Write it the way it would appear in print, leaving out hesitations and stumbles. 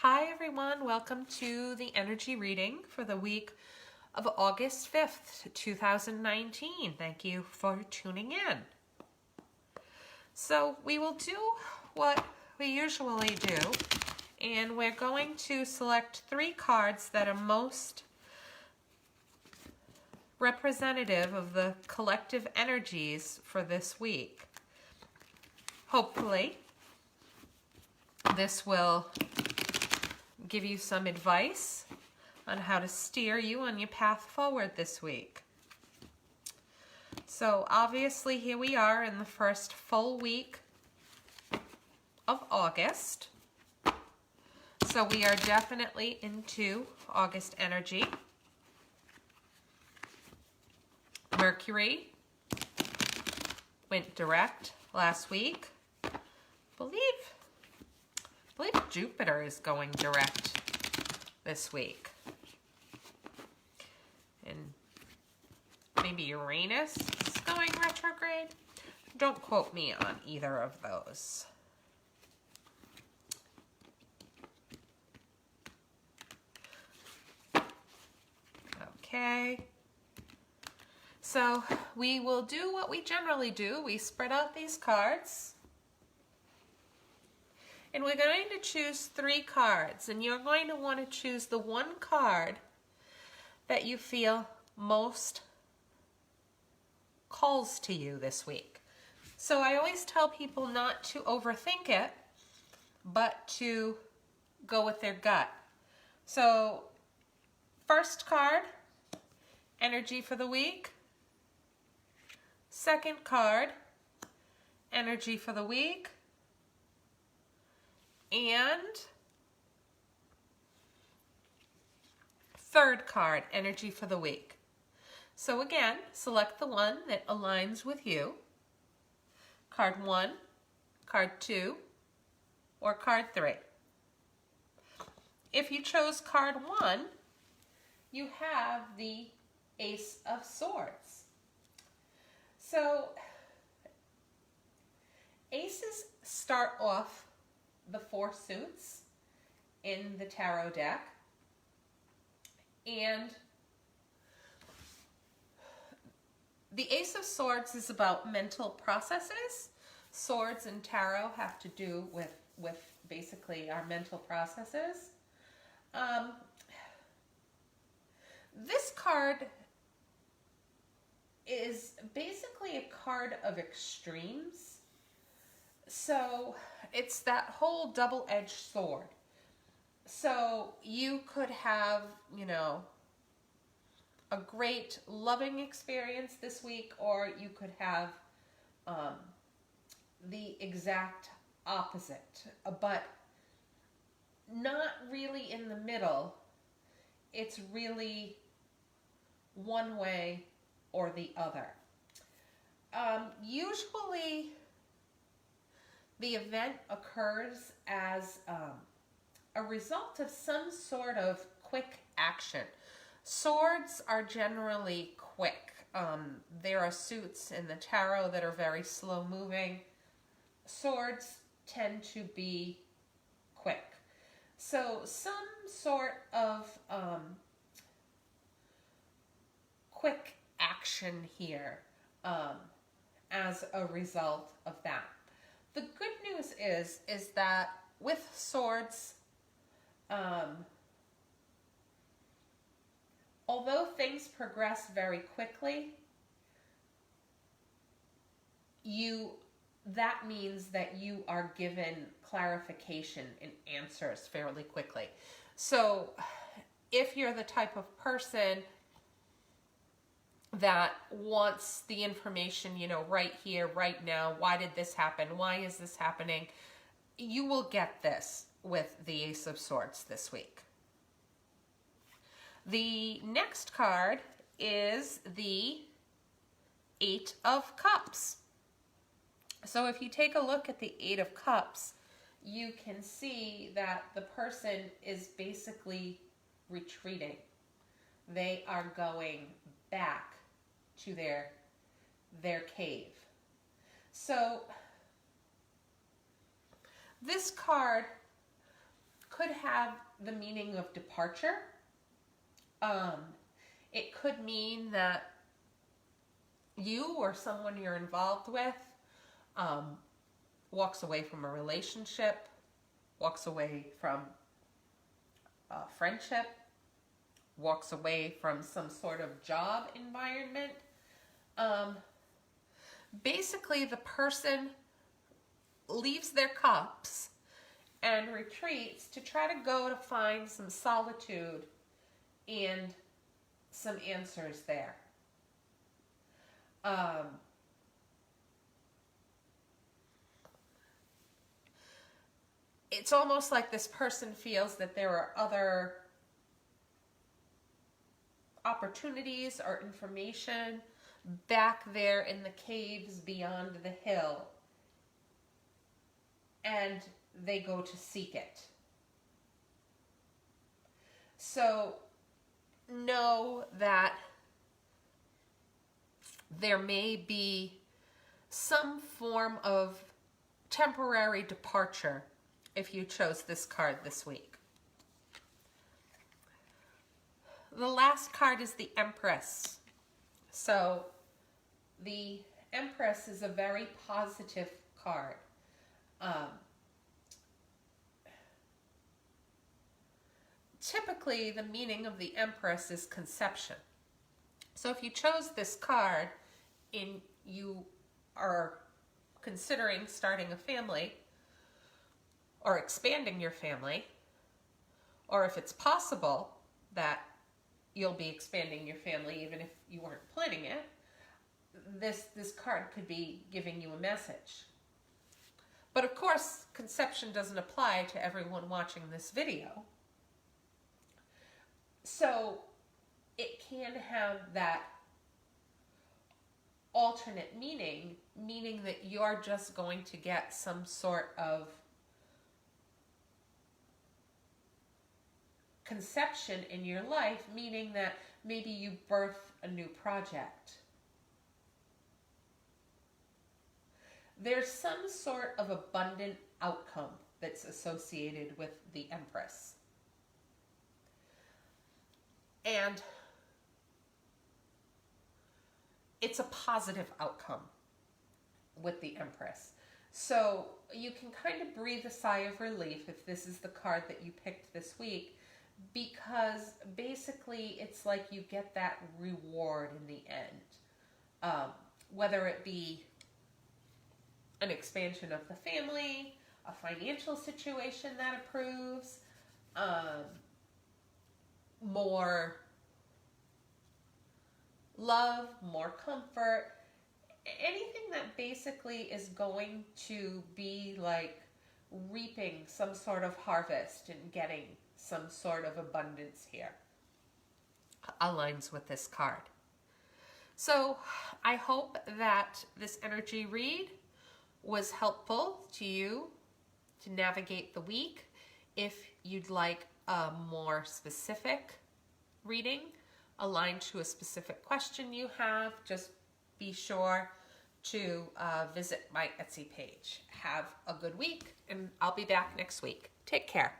Hi everyone, welcome to the energy reading for the week of August 5th, 2019. Thank you for tuning in. So we will do what we usually do, and we're going to select 3 cards that are most representative of the collective energies for this week. Hopefully, this will give you some advice on how to steer you on your path forward this week. So obviously here we are in the first full week of August. So we are definitely into August energy. Mercury went direct last week. I believe Jupiter is going direct this week. And maybe Uranus is going retrograde. Don't quote me on either of those. Okay. So we will do what we generally do. We spread out these cards. And we're going to choose 3 cards, and you're going to want to choose the one card that you feel most calls to you this week. So I always tell people not to overthink it, but to go with their gut. So first card, energy for the week. Second card, energy for the week. And third card, energy for the week. So again, select the one that aligns with you. Card 1, card 2, or card 3. If you chose card 1, you have the Ace of Swords. So aces start off the 4 suits in the tarot deck, and the Ace of Swords is about mental processes. Swords and tarot have to do with basically our mental processes. This card is basically a card of extremes. So it's that whole double-edged sword. So you could have, a great loving experience this week, or you could have the exact opposite, but not really in the middle. It's really one way or the other. Usually the event occurs as a result of some sort of quick action. Swords are generally quick. There are suits in the tarot that are very slow moving. Swords tend to be quick. So some sort of quick action here as a result of that. The good news is that with swords, although things progress very quickly, that means that you are given clarification and answers fairly quickly. So if you're the type of person that wants the information, right here, right now, why did this happen? Why is this happening? You will get this with the Ace of Swords this week. The next card is the 8 of Cups. So if you take a look at the 8 of Cups, you can see that the person is basically retreating. They are going back to their cave. So this card could have the meaning of departure. It could mean that you or someone you're involved with walks away from a relationship, walks away from a friendship, walks away from some sort of job environment. Basically, the person leaves their cups and retreats to try to go to find some solitude and some answers there. It's almost like this person feels that there are other opportunities or information back there in the caves beyond the hill, and they go to seek it. So know that there may be some form of temporary departure if you chose this card this week. The last card is the Empress. So the Empress is a very positive card. Typically, the meaning of the Empress is conception. So if you chose this card and you are considering starting a family or expanding your family, or if it's possible that you'll be expanding your family even if you weren't planning it, this card could be giving you a message. But of course, conception doesn't apply to everyone watching this video. So it can have that alternate meaning that you're just going to get some sort of conception in your life, meaning that maybe you birth a new project. There's some sort of abundant outcome that's associated with the Empress. And it's a positive outcome with the Empress. So you can kind of breathe a sigh of relief if this is the card that you picked this week, because basically it's like you get that reward in the end. Whether it be an expansion of the family, a financial situation that improves, more love, more comfort, anything that basically is going to be like reaping some sort of harvest and getting some sort of abundance here aligns with this card. So I hope that this energy read was helpful to you to navigate the week. If you'd like a more specific reading aligned to a specific question you have, just be sure to visit my Etsy page. Have a good week, and I'll be back next week. Take care.